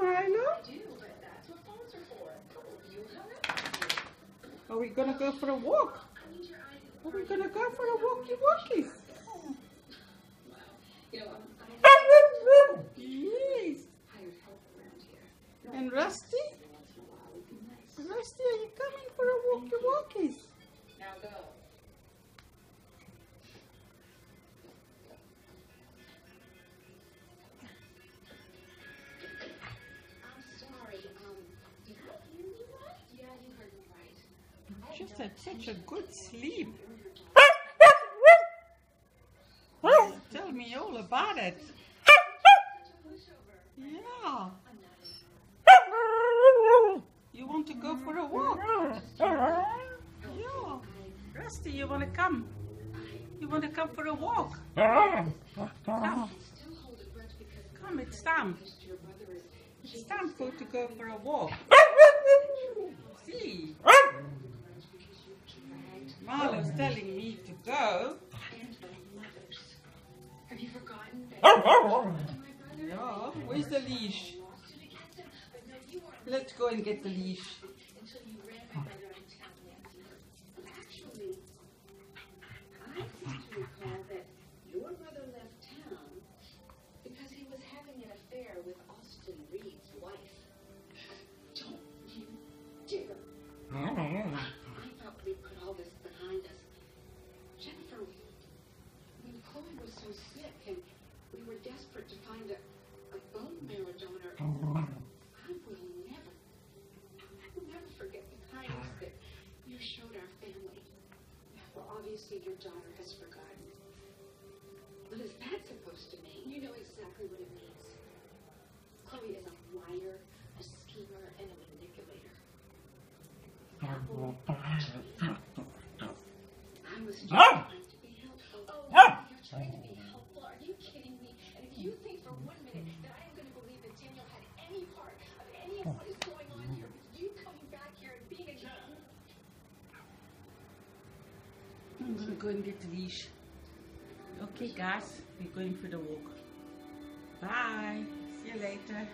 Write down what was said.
Milo? Are we gonna go for a walk? Are we gonna go for a walkie-walkie? Yes. And Rusty? Rusty, are you coming for a walkie-walkie? Now go. I'm sorry, did I hear you right? Yeah, you heard me right. Just had such a good sleep. Tell me all about it. Yeah. You want to go for a walk? Yeah. Rusty, you want to come? You want to come for a walk? Come. Come, it's time. It's time for to go for a walk. See? Marlo's telling me to go. Have you forgotten that Yeah. Where's the leash? Let's go and get the leash. until you ran my brother out of town, Nancy? Actually, I seem to recall that your brother left town because he was having an affair with Austin Reed's wife. Don't you dare! I thought we'd put all this behind us. Jennifer, when Chloe was so sick and we were desperate to find a bone marrow donor, I will never forget the kindness that you showed our family. Well, obviously your daughter has forgotten. What is that supposed to mean? You know exactly what it means. Chloe is a liar, a schemer, and a manipulator. I was just trying to be helpful. Oh, you're trying to be helpful? Are you kidding me? And if you think for 1 minute that I am going to believe that Daniel had any part of any of what is going on here with you coming back here and being a I'm gonna go and get the leash. Okay, guys, we're going for the walk. Bye. See you later.